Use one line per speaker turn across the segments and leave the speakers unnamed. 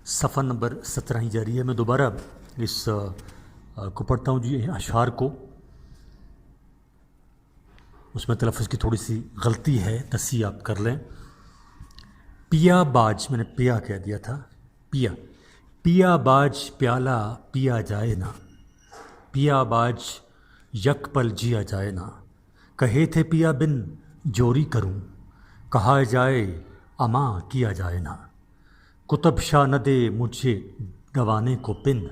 صفحہ نمبر 17 ہی جاری ہے۔ میں دوبارہ اس کو پڑھتا ہوں جی، اشعار کو۔ اس میں تلفظ کی تھوڑی سی غلطی ہے، تصحیح آپ کر لیں۔ پیا باج، میں نے پیا کہہ دیا تھا، پیا پیا باج پیالہ پیا جائے نا، پیا باج یک پل جیا جائے نا، کہے تھے پیا بن جوری کروں، کہا جائے اماں کیا جائے نا، کتب شاہ نہ دے مجھے دوانے کو پن،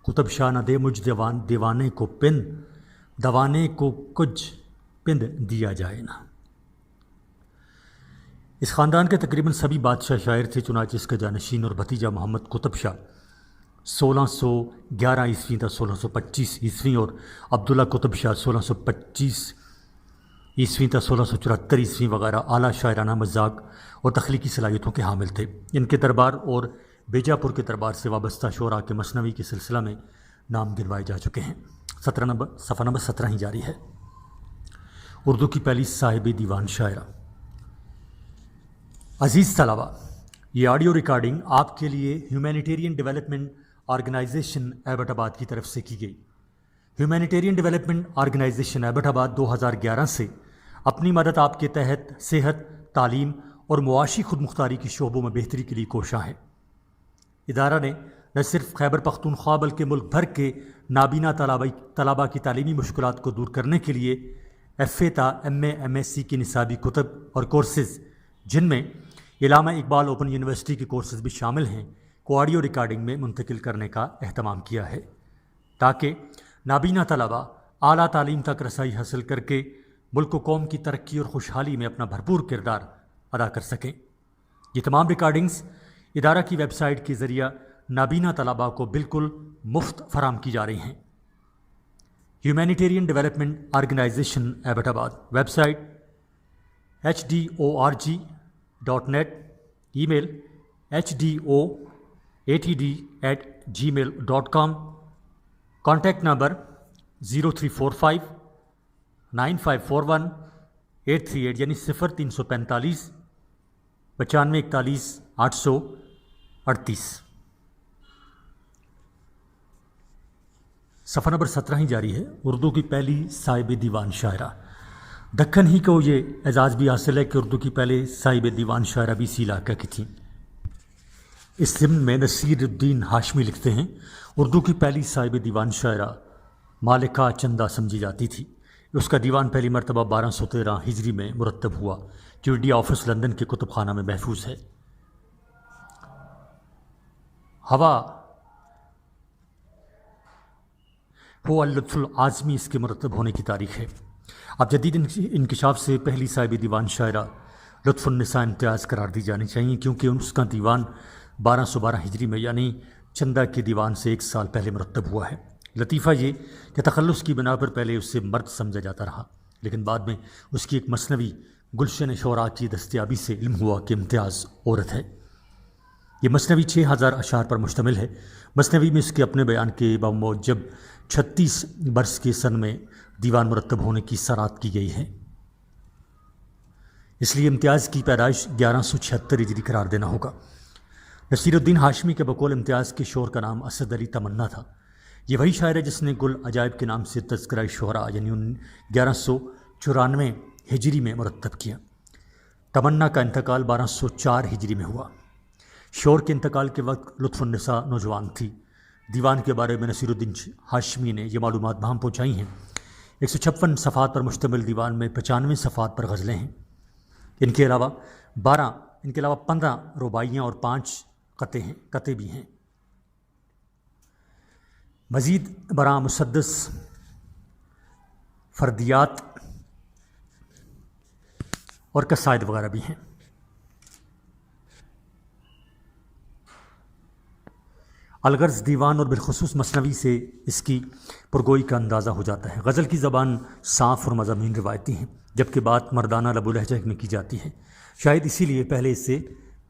کتب شاہ نہ دے مجھ دیوانے کو پن، دوانے کو کچھ پند دیا جائے نا۔ اس خاندان کے تقریباً سبھی بادشاہ شاعر تھے، چنانچہ اس کا جانشین اور بھتیجا محمد قطب شاہ 1611 عیسوی تا 1625 عیسوی اور عبداللہ قطب شاہ 1625 عیسوی تا 1674 عیسوی وغیرہ اعلیٰ شاعرانہ مذاق اور تخلیقی صلاحیتوں کے حامل تھے۔ ان کے دربار اور بیجاپور کے دربار سے وابستہ شعراء کے مثنوی کے سلسلہ میں نام گنوائے جا چکے ہیں۔ صفحہ نمبر 17 ہی جاری ہے۔ اردو کی پہلی صاحب دیوان شاعرہ۔ عزیز طلباء، یہ آڈیو ریکارڈنگ آپ کے لیے ہیومینیٹیرین ڈیولپمنٹ آرگنائزیشن ایبٹ آباد کی طرف سے کی گئی۔ ہیومینیٹیرین ڈیولپمنٹ آرگنائزیشن ایبٹ آباد 2011 سے اپنی مدد آپ کے تحت صحت، تعلیم اور معاشی خود مختاری کے شعبوں میں بہتری کے لیے کوشاں ہے۔ ادارہ نے نہ صرف خیبر پختونخوا بلکہ ملک بھر کے نابینا طلباء کی تعلیمی مشکلات کو دور کرنے کے لیے ایف اے تا M A M S C کی نصابی کتب اور کورسز، جن میں علامہ اقبال اوپن یونیورسٹی کے کورسز بھی شامل ہیں، کو آڈیو ریکارڈنگ میں منتقل کرنے کا اہتمام کیا ہے، تاکہ نابینا طلباء اعلیٰ تعلیم تک رسائی حاصل کر کے ملک و قوم کی ترقی اور خوشحالی میں اپنا بھرپور کردار ادا کر سکیں۔ یہ تمام ریکارڈنگز ادارہ کی ویب سائٹ کے ذریعہ نابینا طلباء کو بالکل مفت فراہم کی جا رہی ہیں۔ ہیومینیٹیرین ڈیولپمنٹ آرگنائزیشن ایبٹ آباد، ویب سائٹ HDORG.net، ای میل HDOATD@gmail.com، کانٹیکٹ نمبر 0345-9541-838 یعنی 0345 9541 838۔ صفحہ نمبر 17 ہی جاری ہے۔ اردو کی پہلی صاحب دیوان شاعرہ۔ دکن ہی کو یہ اعزاز بھی حاصل ہے کہ اردو کی پہلے صاحب دیوان شاعرہ بھی اسی علاقہ کی تھیں۔ اس ضمن میں نصیر الدین ہاشمی لکھتے ہیں، اردو کی پہلی صاحب دیوان شاعرہ مالکہ چندہ سمجھی جاتی تھی۔ اس کا دیوان پہلی مرتبہ 1213 ہجری میں مرتب ہوا، جو انڈیا آفس لندن کے کتب خانہ میں محفوظ ہے۔ ہوا ہو اللطف العظمی اس کے مرتب ہونے کی تاریخ ہے۔ اب جدید انکشاف سے پہلی صاحب دیوان شاعرہ لطف النساء امتیاز قرار دی جانی چاہیے، کیونکہ اس کا دیوان 1212 ہجری میں یعنی چندہ کے دیوان سے 1 سال پہلے مرتب ہوا ہے۔ لطیفہ یہ کہ تخلص کی بنا پر پہلے اسے مرد سمجھا جاتا رہا، لیکن بعد میں اس کی ایک مثنوی گلشن شعراء کی دستیابی سے علم ہوا کہ امتیاز عورت ہے۔ یہ مثنوی 6000 اشعار پر مشتمل ہے۔ مثنوی میں اس کے اپنے بیان کے بموجب 36 برس کے سن میں دیوان مرتب ہونے کی صراحت کی گئی ہے، اس لیے امتیاز کی پیدائش 1176 ہجری قرار دینا ہوگا۔ نصیر الدین ہاشمی کے بقول امتیاز کے شعر کا نام اسد علی تمنا تھا۔ یہ وہی شاعر ہے جس نے گل عجائب کے نام سے تذکرہ شعراء یعنی 1194 ہجری میں مرتب کیا۔ تمنا کا انتقال 1204 ہجری میں ہوا۔ شعر کے انتقال کے وقت لطف النساء نوجوان تھی۔ دیوان کے بارے میں نصیر الدین ہاشمی نے یہ معلومات بہم پہنچائی ہیں۔ 156 صفحات پر مشتمل دیوان میں 95 صفحات پر غزلیں ہیں۔ ان کے علاوہ 15 رباعیاں اور 5 قطعے بھی ہیں۔ مزید برآں مسدس، فردیات اور قصائد وغیرہ بھی ہیں۔ الغرض دیوان اور بالخصوص مثنوی سے اس کی پرگوئی کا اندازہ ہو جاتا ہے۔ غزل کی زبان صاف اور مضامین روایتی ہیں، جبکہ بات مردانہ لب و لہجہ میں کی جاتی ہے، شاید اسی لیے پہلے اسے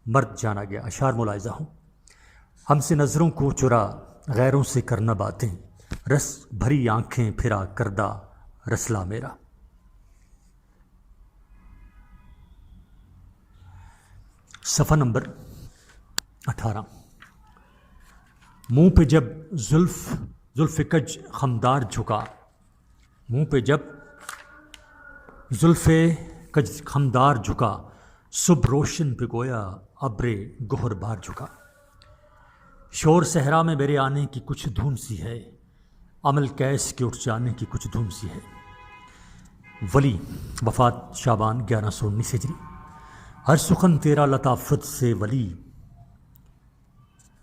مرد جانا گیا۔ اشعار ملاحظہ ہوں۔ ہم سے نظروں کو چرا غیروں سے کرنا باتیں، رس بھری آنکھیں پھرا کردہ رسلا میرا۔ صفحہ نمبر 18۔ منہ پہ جب زلف کج خمدار جھکا، منہ پہ جب زلف کج خمدار جھکا، صبح روشن پہ گویا ابر گہر بار جھکا۔ شور صحرا میں میرے آنے کی کچھ دھوم سی ہے، عمل کیس کے اٹھ جانے کی کچھ دھوم سی ہے۔ ولی، وفات شعبان 1119 ہجری۔ ہر سخن تیرا لطافت سے ولی،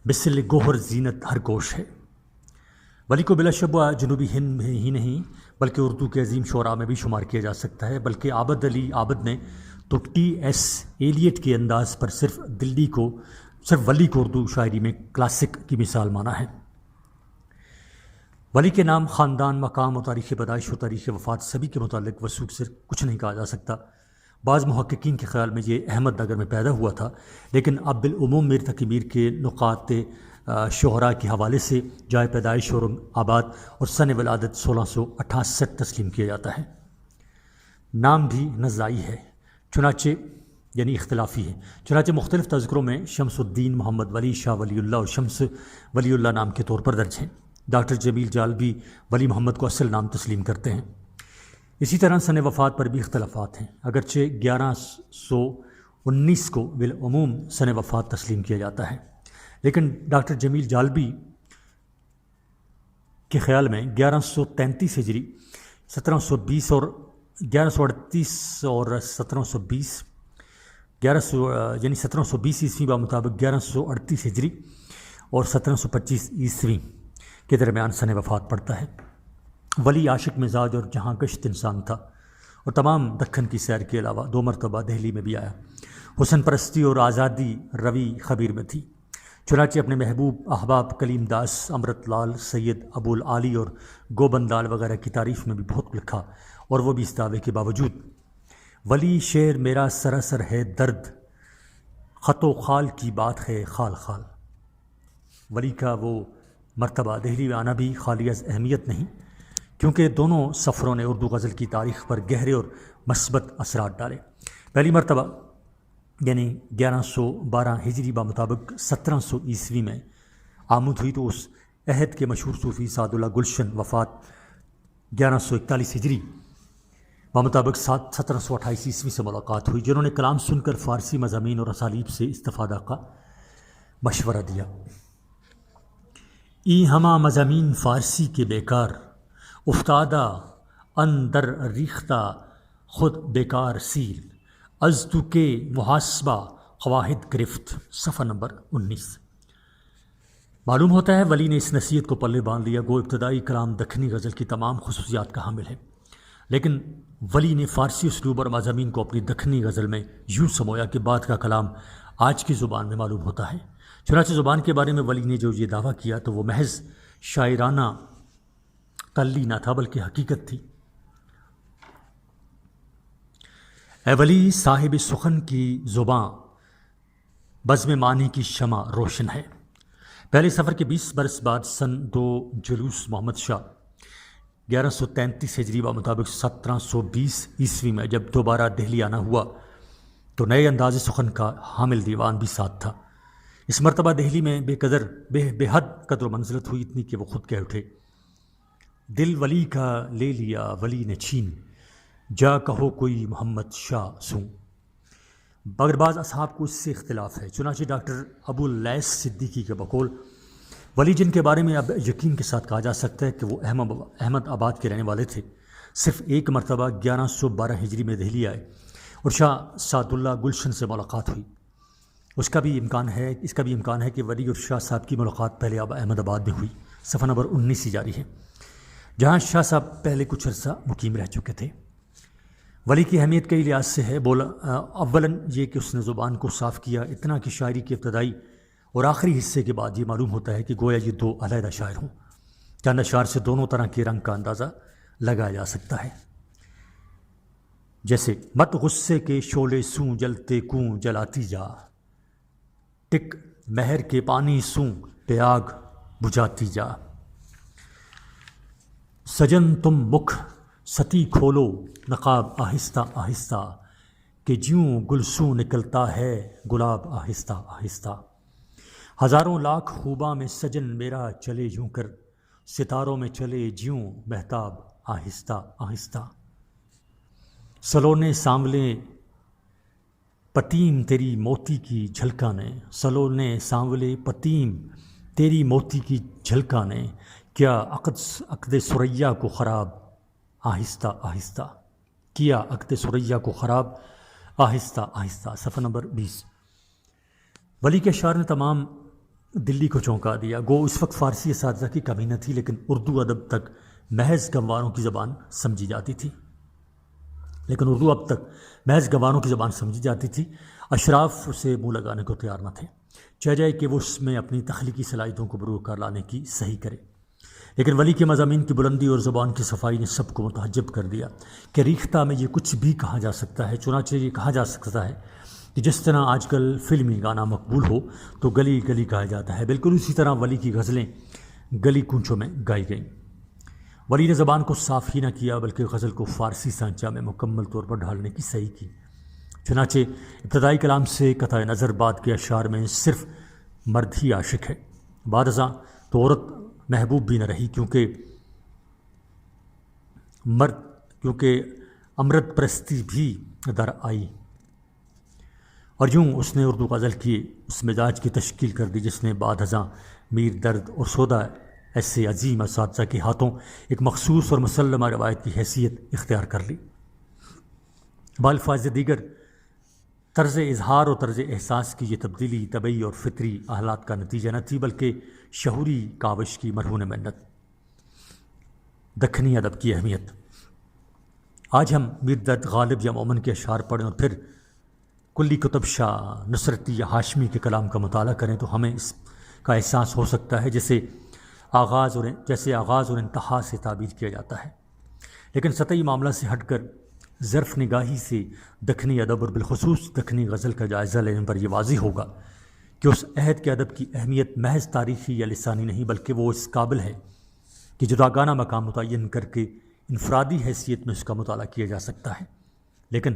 مثل گوہر زینت ہر گوش ہے۔ ولی کو بلا شبہ جنوبی ہند میں ہی نہیں بلکہ اردو کے عظیم شعراء میں بھی شمار کیا جا سکتا ہے، بلکہ عابد علی عابد نے تو ٹی ایس ایلیٹ کے انداز پر صرف ولی کو اردو شاعری میں کلاسک کی مثال مانا ہے۔ ولی کے نام، خاندان، مقام و تاریخ پیدائش و تاریخ وفات سبھی کے متعلق وثوق سے کچھ نہیں کہا جا سکتا۔ بعض محققین کے خیال میں یہ احمد نگر میں پیدا ہوا تھا، لیکن اب بالعموم میر تقی میر کے نقاط شہرا کے حوالے سے جائے پیدائش اورنگ آباد اور سن ولادت 1668 تسلیم کیا جاتا ہے۔ نام بھی نزائی ہے، چنانچہ یعنی اختلافی ہے، چنانچہ مختلف تذکروں میں شمس الدین، محمد ولی، شاہ ولی اللہ اور شمس ولی اللہ نام کے طور پر درج ہیں۔ ڈاکٹر جمیل جالبی ولی محمد کو اصل نام تسلیم کرتے ہیں۔ اسی طرح سن وفات پر بھی اختلافات ہیں، اگرچہ 1119 کو بالعموم سن وفات تسلیم کیا جاتا ہے، لیکن ڈاکٹر جمیل جالبی کے خیال میں 1133 ہجری 1720 اور 1138 اور 1720 یعنی 1720 عیسوی بمطابق 1138 ہجری اور 1725 عیسوی کے درمیان سن وفات پڑتا ہے۔ ولی عاشق مزاج اور جہاں گشت انسان تھا، اور تمام دکن کی سیر کے علاوہ 2 مرتبہ دہلی میں بھی آیا۔ حسن پرستی اور آزادی روی خبیر میں تھی، چنانچہ اپنے محبوب احباب کلیم داس، امرت لال، سید ابو العالی اور گوبند لال وغیرہ کی تعریف میں بھی بہت لکھا، اور وہ بھی اس دعوے کے باوجود ولی شعر میرا سراسر ہے درد، خط و خال کی بات ہے خال خال۔ ولی کا وہ مرتبہ دہلی میں آنا بھی خالی از اہمیت نہیں، کیونکہ دونوں سفروں نے اردو غزل کی تاریخ پر گہرے اور مثبت اثرات ڈالے۔ پہلی مرتبہ یعنی 1112 ہجری بمطابق 1700 عیسوی میں آمد ہوئی، تو اس عہد کے مشہور صوفی سعد اللہ گلشن، وفات 1141 ہجری بمطابق 1728 عیسوی سے ملاقات ہوئی، جنہوں نے کلام سن کر فارسی مضامین اور اسالیب سے استفادہ کا مشورہ دیا۔ ای ہما مضامین فارسی کے بیکار، افتادہ اندر ریختہ خود بیکار سیل، از تو کے محاسبہ قواعد گرفت، صفحہ نمبر 19۔ معلوم ہوتا ہے ولی نے اس نصیحت کو پلے باندھ لیا، گو ابتدائی کلام دکنی غزل کی تمام خصوصیات کا حامل ہے، لیکن ولی نے فارسی اسلوب اور مضامین کو اپنی دکنی غزل میں یوں سمویا کہ بعد کا کلام آج کی زبان میں معلوم ہوتا ہے۔ چنانچہ زبان کے بارے میں ولی نے جو یہ دعویٰ کیا تو وہ محض شاعرانہ تلی نہ تھا بلکہ حقیقت تھی۔ اے ولی صاحب سخن کی زباں، بزم معنی کی شمع روشن ہے۔ پہلے سفر کے 20 برس بعد سن 2 جلوس محمد شاہ 1133 ہجری بمطابق 1720 عیسوی میں جب دوبارہ دہلی آنا ہوا تو نئے انداز سخن کا حامل دیوان بھی ساتھ تھا۔ اس مرتبہ دہلی میں بے حد قدر و منزلت ہوئی، اتنی کہ وہ خود کہہ اٹھے، دل ولی کا لے لیا ولی نے چھین، جا کہو کوئی محمد شاہ سوں۔ مگر بعض اصحاب کو اس سے اختلاف ہے، چنانچہ ڈاکٹر ابو اللیث صدیقی کے بقول ولی جن کے بارے میں اب یقین کے ساتھ کہا جا سکتا ہے کہ وہ احمد آباد کے رہنے والے تھے، صرف ایک مرتبہ 1112 ہجری میں دہلی آئے اور شاہ سعد اللہ گلشن سے ملاقات ہوئی۔ اس کا بھی امکان ہے کہ ولی اور شاہ صاحب کی ملاقات پہلے اب احمد آباد میں ہوئی، صفحہ نمبر 19 ہی جاری ہے، جہاں شاہ صاحب پہلے کچھ عرصہ مقیم رہ چکے تھے۔ ولی کی اہمیت کئی لحاظ سے ہے، اولاً یہ کہ اس نے زبان کو صاف کیا، اتنا کہ شاعری کے ابتدائی اور آخری حصے کے بعد یہ معلوم ہوتا ہے کہ گویا یہ 2 علیحدہ شاعر ہوں۔ چند اشعار سے دونوں طرح کے رنگ کا اندازہ لگایا جا سکتا ہے، جیسے مت غصے کے شعلے سوں جلتے کوں جلاتی جا، ٹک مہر کے پانی سوں پہ آگ بجھاتی جا، سجن تم مکھ ستی کھولو نقاب آہستہ آہستہ، کہ جیوں گلسوں نکلتا ہے گلاب آہستہ آہستہ۔ ہزاروں لاکھ خوباں میں سجن میرا چلے یوں کر، ستاروں میں چلے جیوں مہتاب آہستہ آہستہ، سلونے سانولے پتیم تیری موتی کی جھلکانے، سلونے سانولے پتیم تیری موتی کی جھلکانے، کیا عقد ثریا کو خراب آہستہ آہستہ، کیا عقد ثریا کو خراب آہستہ آہستہ۔ صفحہ نمبر 20۔ ولی کے اشعار نے تمام دلی کو چونکا دیا۔ گو اس وقت فارسی اساتذہ کی کمی نہ تھی، لیکن اردو ادب تک محض گنواروں کی زبان سمجھی جاتی تھی، اشراف اسے منہ لگانے کو تیار نہ تھے، چاہ جائے کہ وہ اس میں اپنی تخلیقی صلاحیتوں کو بروز کر لانے کی صحیح کرے۔ لیکن ولی کے مضامین کی بلندی اور زبان کی صفائی نے سب کو متحجب کر دیا کہ ریختہ میں یہ کچھ بھی کہا جا سکتا ہے۔ چنانچہ یہ کہا جا سکتا ہے کہ جس طرح آج کل فلمی گانا مقبول ہو تو گلی گلی گایا جاتا ہے، بالکل اسی طرح ولی کی غزلیں گلی کوچوں میں گائی گئیں۔ ولی نے زبان کو صاف ہی نہ کیا بلکہ غزل کو فارسی سانچہ میں مکمل طور پر ڈھالنے کی صحیح کی۔ چنانچہ ابتدائی کلام سے قطع نظر بعد کے اشعار میں صرف مرد ہی عاشق ہے، بعد ازاں تو عورت محبوب بھی نہ رہی، کیونکہ امرت پرستی بھی در آئی، اور یوں اس نے اردو غزل کی اس مزاج کی تشکیل کر دی جس نے بعد ازاں میر درد اور سودا ایسے عظیم اساتذہ کے ہاتھوں ایک مخصوص اور مسلمہ روایت کی حیثیت اختیار کر لی۔ بالفاظ دیگر طرز اظہار اور طرز احساس کی یہ تبدیلی طبعی اور فطری حالات کا نتیجہ نہ تھی بلکہ شعوری کاوش کی مرہون محنت۔ دکنی ادب کی اہمیت۔ آج ہم میر درد غالب یا مومن کے اشعار پڑھیں اور پھر کلی کتب شاہ نصرتی یا ہاشمی کے کلام کا مطالعہ کریں تو ہمیں اس کا احساس ہو سکتا ہے جیسے آغاز اور انتہا سے تعبیر کیا جاتا ہے، لیکن سطحی معاملہ سے ہٹ کر ظرف نگاہی سے دکنی ادب اور بالخصوص دکنی غزل کا جائزہ لینے پر یہ واضح ہوگا کہ اس عہد کے ادب کی اہمیت محض تاریخی یا لسانی نہیں بلکہ وہ اس قابل ہے کہ جداگانہ مقام متعین کر کے انفرادی حیثیت میں اس کا مطالعہ کیا جا سکتا ہے، لیکن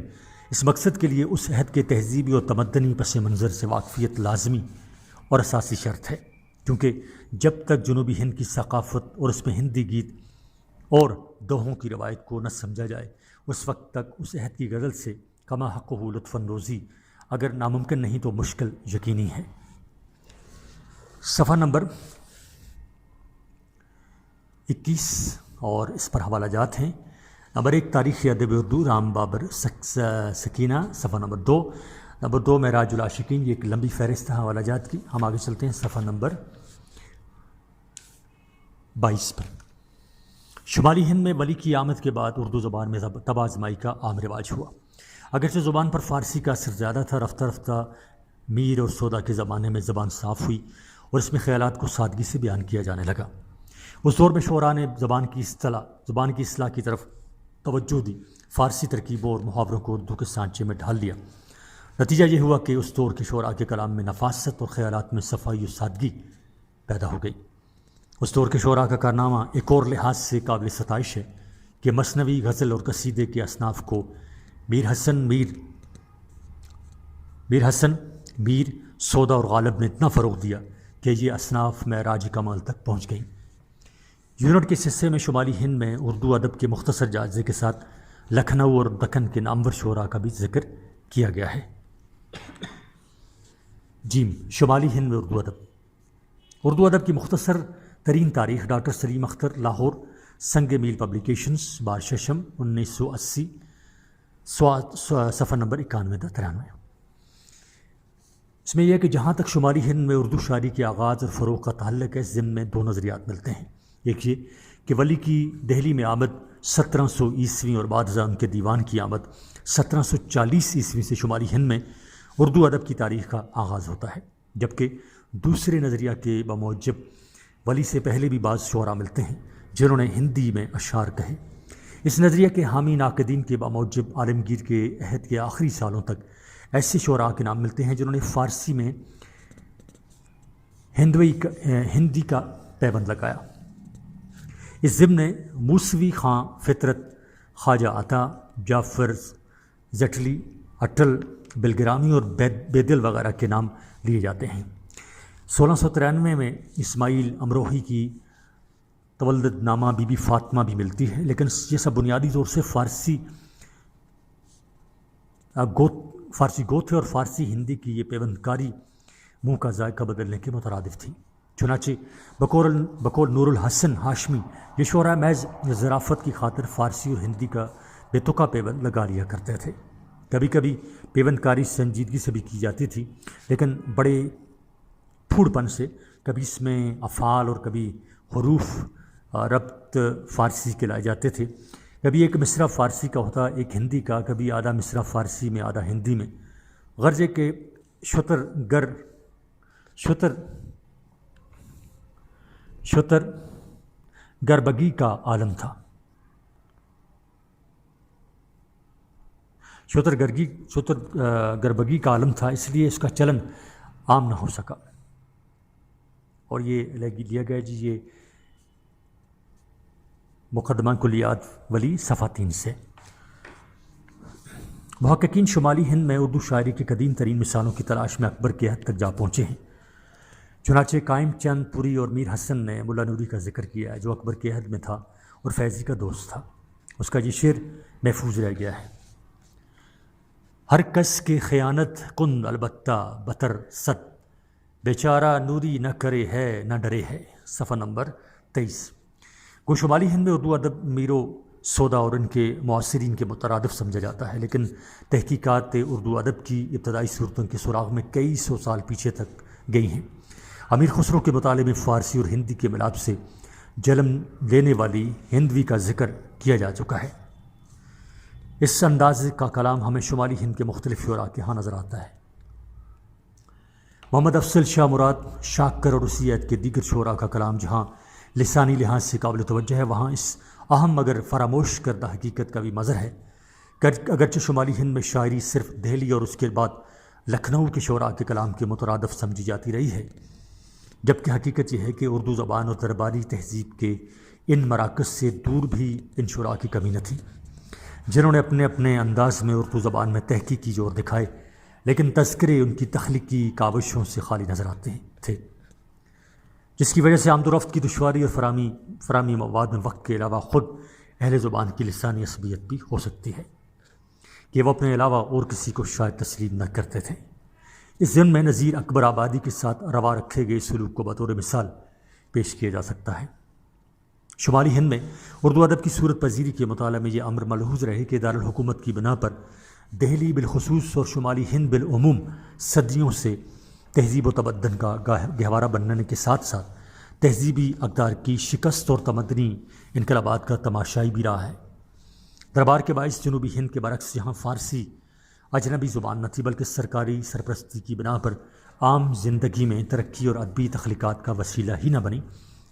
اس مقصد کے لیے اس عہد کے تہذیبی اور تمدنی پس منظر سے واقفیت لازمی اور اساسی شرط ہے، کیونکہ جب تک جنوبی ہند کی ثقافت اور اس میں ہندی گیت اور دوہوں کی روایت کو نہ سمجھا جائے اس وقت تک اس عہد کی غزل سے کما حق و لطف اندوزی اگر ناممکن نہیں تو مشکل یقینی ہے۔ صفحہ نمبر 21 اور اس پر حوالہ جات ہیں۔ نمبر 1 تاریخ ادب اردو رام بابر سکینہ، صفحہ نمبر 2۔ نمبر 2 معراج العاشقین، یہ ایک لمبی فہرست ہے حوالہ جات کی۔ ہم آگے چلتے ہیں صفحہ نمبر 22 پر۔ شمالی ہند میں ولی کی آمد کے بعد اردو زبان میں طب آزمائی کا عام رواج ہوا۔ اگرچہ زبان پر فارسی کا اثر زیادہ تھا، رفتہ رفتہ میر اور سودا کے زمانے میں زبان صاف ہوئی اور اس میں خیالات کو سادگی سے بیان کیا جانے لگا۔ اس دور میں شعراء نے زبان کی اصلاح کی طرف توجہ دی، فارسی ترکیبوں اور محاوروں کو اردو کے سانچے میں ڈھال دیا۔ نتیجہ یہ ہوا کہ اس دور کے شعراء کے کلام میں نفاست اور خیالات میں صفائی و سادگی پیدا ہو گئی۔ اس دور کے شعراء کا کارنامہ ایک اور لحاظ سے قابل ستائش ہے کہ مثنوی، غزل اور قصیدے کے اصناف کو میر حسن، سودا اور غالب نے اتنا فروغ دیا کہ یہ اصناف معراج کمال تک پہنچ گئیں۔ یونٹ کے اس حصے میں شمالی ہند میں اردو ادب کے مختصر جائزے کے ساتھ لکھنؤ اور دکن کے نامور شعراء کا بھی ذکر کیا گیا ہے۔ شمالی ہند میں اردو ادب کی مختصر ترین تاریخ ڈاکٹر سلیم اختر، لاہور، سنگ میل پبلیکیشنز، بار ششم، 1980، صفحہ نمبر 91-93۔ اس میں یہ ہے کہ جہاں تک شمالی ہند میں اردو شاعری کے آغاز اور فروغ کا تعلق ہے، اس ضمن میں 2 نظریات ملتے ہیں۔ ایک یہ کہ ولی کی دہلی میں آمد 1700 عیسوی اور بعد ازاں ان کے دیوان کی آمد 1740 عیسوی سے شمالی ہند میں اردو ادب کی تاریخ کا آغاز ہوتا ہے، جبکہ دوسرے نظریہ کے بموجب ولی سے پہلے بھی بعض شعراء ملتے ہیں جنہوں نے ہندی میں اشعار کہے۔ اس نظریہ کے حامی ناقدین کے بموجب عالمگیر کے عہد کے آخری سالوں تک ایسے شعراء کے نام ملتے ہیں جنہوں نے فارسی میں ہندی کا پیبند لگایا۔ اس ضمن موسوی خاں فطرت، خواجہ عطا، جعفر اٹل، بلگرامی اور بیدل وغیرہ کے نام لیے جاتے ہیں۔ 1693 میں اسماعیل امروہی کی تولد نامہ بی بی فاطمہ بھی ملتی ہے، لیکن یہ سب بنیادی طور سے فارسی گوتھ اور فارسی ہندی کی یہ پیوندکاری منہ کا ذائقہ بدلنے کے مترادف تھی۔ چنانچہ بقول نور الحسن ہاشمی یہ شعراء محض ظرافت کی خاطر فارسی اور ہندی کا بے تکا پیوند لگا لیا کرتے تھے۔ کبھی کبھی پیوندکاری سنجیدگی سے بھی کی جاتی تھی، لیکن بڑے پھوڑ پن سے، کبھی اس میں افعال اور کبھی حروف ربط فارسی کے لائے جاتے تھے، کبھی ایک مصرع فارسی کا ہوتا ایک ہندی کا، کبھی آدھا مصرع فارسی میں آدھا ہندی میں، غرض ہے کہ شتر گربگی کا عالم تھا، شتر گربگی کا عالم تھا، اس لیے اس کا چلن عام نہ ہو سکا۔ اور یہ لیا گیا جی یہ مقدمہ کلیات ولی صفحہ 3 سے۔ محققین شمالی ہند میں اردو شاعری کی قدیم ترین مثالوں کی تلاش میں اکبر کے حد تک جا پہنچے ہیں۔ چنانچہ قائم چند پوری اور میر حسن نے ملا نوری کا ذکر کیا ہے، جو اکبر کے عہد میں تھا اور فیضی کا دوست تھا۔ اس کا یہ شعر محفوظ رہ گیا ہے: ہر کس کی خیانت کن البتہ بتر ست، بیچارہ نوری نہ کرے ہے نہ ڈرے ہے، صفحہ نمبر 23۔ گو شمالی ہند میں اردو ادب میرو سودا اور ان کے معاصرین کے مترادف سمجھا جاتا ہے، لیکن تحقیقات اردو ادب کی ابتدائی صورتوں کے سراغ میں کئی سو سال پیچھے تک گئی ہیں۔ امیر خسرو کے مطالعے میں فارسی اور ہندی کے ملاپ سے جنم لینے والی ہندوی کا ذکر کیا جا چکا ہے۔ اس انداز کا کلام ہمیں شمالی ہند کے مختلف شعراء کے ہاں نظر آتا ہے۔ محمد افضل شاہ مراد شاکر اور اسی عہد کے دیگر شعراء کا کلام جہاں لسانی لحاظ سے قابل توجہ ہے، وہاں اس اہم مگر فراموش کردہ حقیقت کا بھی مظہر ہے۔ اگرچہ شمالی ہند میں شاعری صرف دہلی اور اس کے بعد لکھنؤ کے شعراء کے کلام کے مترادف سمجھی جاتی رہی ہے، جبکہ حقیقت یہ ہے کہ اردو زبان اور درباری تہذیب کے ان مراکز سے دور بھی ان شعراء کی کمی نہ تھی، جنہوں نے اپنے اپنے انداز میں اردو زبان میں تحقیقی زور دکھائے، لیکن تذکرے ان کی تخلیقی کاوشوں سے خالی نظر آتے تھے، جس کی وجہ سے آمد و رفت کی دشواری اور فراہمی مواد میں وقت کے علاوہ خود اہل زبان کی لسانی عصبیت بھی ہو سکتی ہے کہ وہ اپنے علاوہ اور کسی کو شاید تسلیم نہ کرتے تھے۔ اس ضمن میں نظیر اکبر آبادی کے ساتھ روا رکھے گئے سلوک کو بطور مثال پیش کیا جا سکتا ہے۔ شمالی ہند میں اردو ادب کی صورت پذیری کے مطالعہ میں یہ امر ملحوظ رہے کہ دارالحکومت کی بنا پر دہلی بالخصوص اور شمالی ہند بالعموم صدیوں سے تہذیب و تمدن کا گہوارہ بننے کے ساتھ ساتھ تہذیبی اقدار کی شکست اور تمدنی انقلابات کا تماشائی بھی رہا ہے۔ دربار کے باعث جنوبی ہند کے برعکس یہاں فارسی اجنبی زبان نہ تھی، بلکہ سرکاری سرپرستی کی بنا پر عام زندگی میں ترقی اور ادبی تخلیقات کا وسیلہ ہی نہ بنی،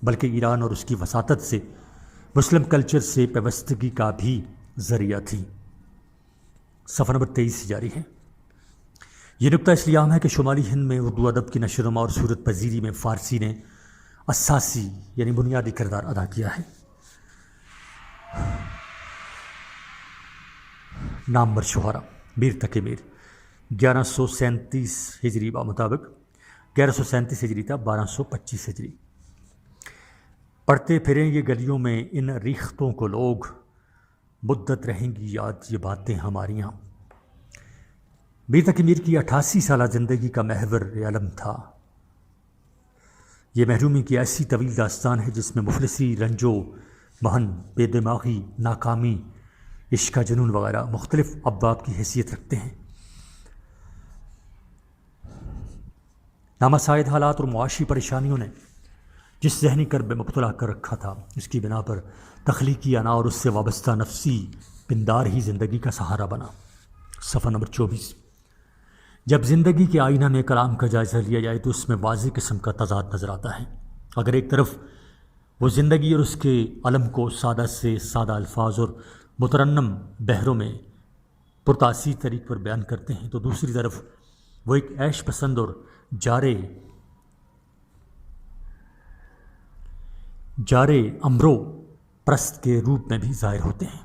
بلکہ ایران اور اس کی وساطت سے مسلم کلچر سے پیوستگی کا بھی ذریعہ تھی۔ صفحہ نمبر 23 جاری ہے۔ یہ نکتہ اس لیے عام ہے کہ شمالی ہند میں اردو ادب کی نشو و نما اور صورت پذیری میں فارسی نے اساسی یعنی بنیادی کردار ادا کیا ہے۔ نامور شعراء: میر تقی میر 1137 ہجری مطابق 1137 ہجری تھا 1225 ہجری۔ پڑھتے پھریں یہ گلیوں میں ان ریختوں کو لوگ، مدت رہیں گی یاد یہ باتیں ہماریاں۔ میر تقی میر کی 88 سالہ زندگی کا محور علم تھا۔ یہ محرومی کی ایسی طویل داستان ہے جس میں مفلسی، رنجو محن، بے دماغی، ناکامی، عشق کا جنون وغیرہ مختلف ابواب کی حیثیت رکھتے ہیں۔ نامساعد حالات اور معاشی پریشانیوں نے جس ذہنی کرب میں مبتلا کر رکھا تھا، اس کی بنا پر تخلیقی انا اور اس سے وابستہ نفسی پندار ہی زندگی کا سہارا بنا۔ صفحہ نمبر 24۔ جب زندگی کے آئینہ میں کلام کا جائزہ لیا جائے تو اس میں واضح قسم کا تضاد نظر آتا ہے۔ اگر ایک طرف وہ زندگی اور اس کے علم کو سادہ سے سادہ الفاظ اور مترنم بحروں میں پرتاثیر طریق پر بیان کرتے ہیں، تو دوسری طرف وہ ایک عیش پسند اور جارے امرو پرست کے روپ میں بھی ظاہر ہوتے ہیں۔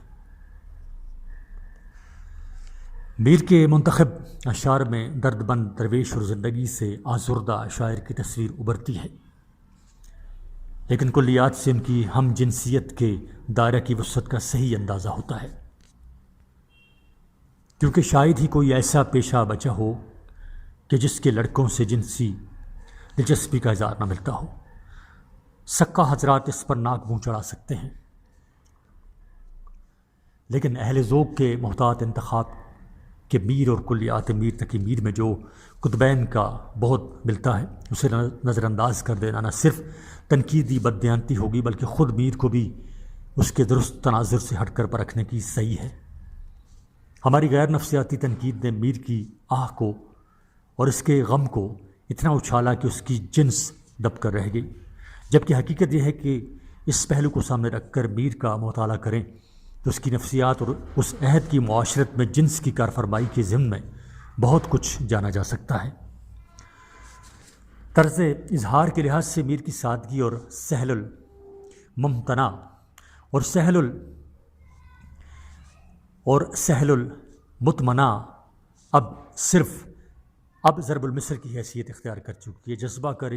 میر کے منتخب اشعار میں درد بند درویش اور زندگی سے آزردہ شاعر کی تصویر ابھرتی ہے، لیکن کلیات سے ان کی ہم جنسیت کے دائرہ کی وسعت کا صحیح اندازہ ہوتا ہے، کیونکہ شاید ہی کوئی ایسا پیشہ بچا ہو کہ جس کے لڑکوں سے جنسی دلچسپی کا اظہار نہ ملتا ہو۔ سکا حضرات اس پر ناک منہ چڑھا سکتے ہیں، لیکن اہل ذوق کے محتاط انتخاب کہ میر اور کلیات میر تقی میر میں جو قطبین کا بہت ملتا ہے اسے نظر انداز کر دینا نہ صرف تنقیدی بددیانتی ہوگی بلکہ خود میر کو بھی اس کے درست تناظر سے ہٹ کر پرکھنے کی صحیح ہے۔ ہماری غیر نفسیاتی تنقید نے میر کی آہ کو اور اس کے غم کو اتنا اچھالا کہ اس کی جنس دب کر رہ گئی، جبکہ حقیقت یہ ہے کہ اس پہلو کو سامنے رکھ کر میر کا مطالعہ کریں تو اس کی نفسیات اور اس عہد کی معاشرت میں جنس کی کارفرمائی کے ضمن میں بہت کچھ جانا جا سکتا ہے۔ طرز اظہار کے لحاظ سے میر کی سادگی اور سہل الممتنع اور سہل المطمنع اب ضرب المثل کی حیثیت اختیار کر چکی ہے۔ جذبہ کا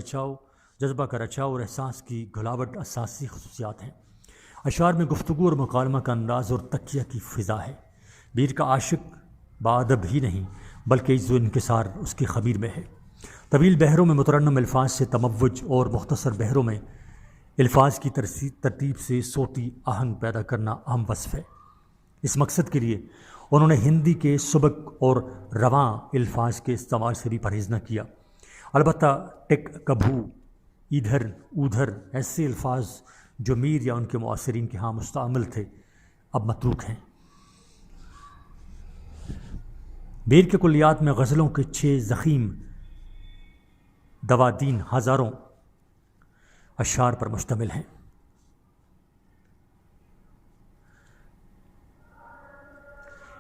رچاؤ اور احساس کی گھلاوٹ اساسی خصوصیات ہیں۔ اشعار میں گفتگو اور مکالمہ کا انداز اور تکیہ کی فضا ہے۔ میر کا عاشق بادب ہی نہیں بلکہ عز و انکسار اس کے خمیر میں ہے۔ طویل بحروں میں مترنم الفاظ سے تموج اور مختصر بحروں میں الفاظ کی ترتیب سے صوتی آہنگ پیدا کرنا اہم وصف ہے۔ اس مقصد کے لیے انہوں نے ہندی کے سبک اور رواں الفاظ کے استعمال سے بھی پرہیز نہ کیا۔ البتہ ٹک، کبھو، ادھر، ادھر ایسے الفاظ جو میر یا ان کے معاصرین کے ہاں مستعمل تھے اب متروک ہیں۔ میر کے کلیات میں غزلوں کے 6 ضخیم دوادین ہزاروں اشعار پر مشتمل ہیں۔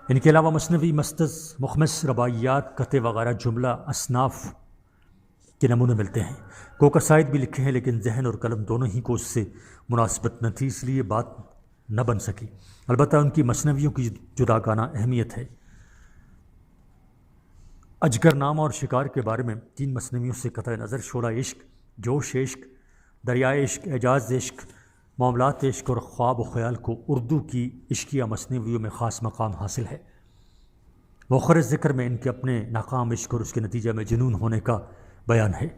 ان کے علاوہ مثنوی، مستز، مخمس، رباعیات، قطع وغیرہ جملہ اصناف کے نمونے ملتے ہیں۔ کو قصائد بھی لکھے ہیں لیکن ذہن اور قلم دونوں ہی کو اس سے مناسبت نہ تھی، اس لیے بات نہ بن سکی۔ البتہ ان کی مثنویوں کی جداگانہ اہمیت ہے۔ اجگر نامہ اور شکار کے بارے میں 3 مثنویوں سے قطع نظر شعلہ عشق، جوش عشق، دریائے عشق، اعجاز عشق، معاملات عشق اور خواب و خیال کو اردو کی عشقیہ مثنویوں میں خاص مقام حاصل ہے۔ مؤخر ذکر میں ان کے اپنے ناکام عشق اور اس کے نتیجہ میں جنون ہونے کا بیان ہے۔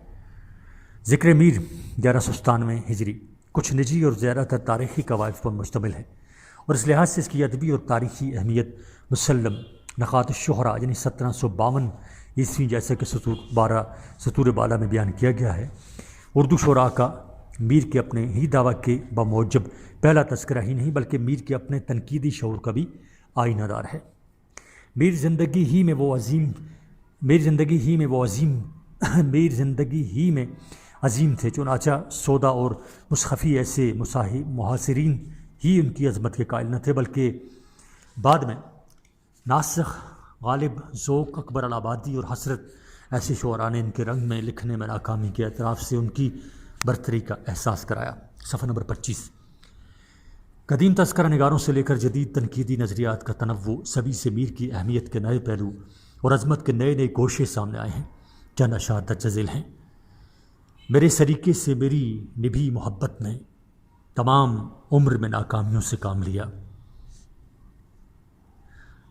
ذکر میر 1197 ہجری کچھ نجی اور زیادہ تر تاریخی قواعد پر مشتمل ہے، اور اس لحاظ سے اس کی ادبی اور تاریخی اہمیت مسلم نقاط الشہرا یعنی 1752 عیسوی جیسے کہ سطور بالا میں بیان کیا گیا ہے۔ اردو شعراء کا میر کے اپنے ہی دعویٰ کے بموجب پہلا تذکرہ ہی نہیں بلکہ میر کے اپنے تنقیدی شعور کا بھی آئینہ دار ہے۔ میر زندگی ہی میں عظیم تھے، چنانچہ سودا اور مصحفی ایسے محاصرین ہی ان کی عظمت کے قائل نہ تھے بلکہ بعد میں ناسخ، غالب، ذوق، اکبر الآبادی اور حسرت ایسے شعراء نے ان کے رنگ میں لکھنے میں ناکامی کے اعتراف سے ان کی برتری کا احساس کرایا۔ صفحہ نمبر 25۔ قدیم تذکرہ نگاروں سے لے کر جدید تنقیدی نظریات کا تنوع سبھی سے میر کی اہمیت کے نئے پہلو اور عظمت کے نئے گوشے سامنے آئے ہیں۔ چند اشعار درج ذیل ہیں۔ میرے سلیقے سے میری نبھی محبت نے تمام عمر میں ناکامیوں سے کام لیا،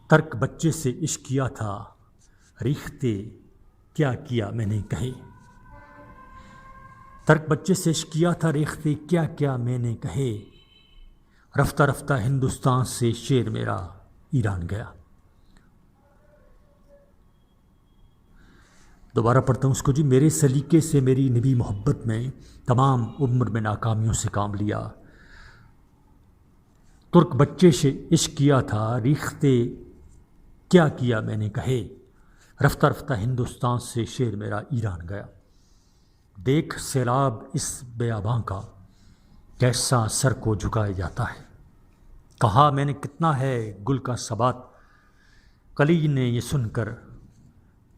ترک بچے سے عشق کیا تھا ریختے کیا کیا میں نے کہے، ترک بچے سے عشق کیا تھا ریختے کیا کیا میں نے کہے، رفتہ رفتہ ہندوستان سے شیر میرا ایران گیا۔ دوبارہ پڑھتا ہوں اس کو جی۔ میرے سلیقے سے میری نبی محبت میں تمام عمر میں ناکامیوں سے کام لیا، ترک بچے سے عشق کیا تھا ریختے کیا کیا میں نے کہے، رفتہ رفتہ ہندوستان سے شیر میرا ایران گیا۔ دیکھ سیلاب اس بیاباں کا کیسا سر کو جھکائے جاتا ہے، کہا میں نے کتنا ہے گل کا ثبات، کلی نے یہ سن کر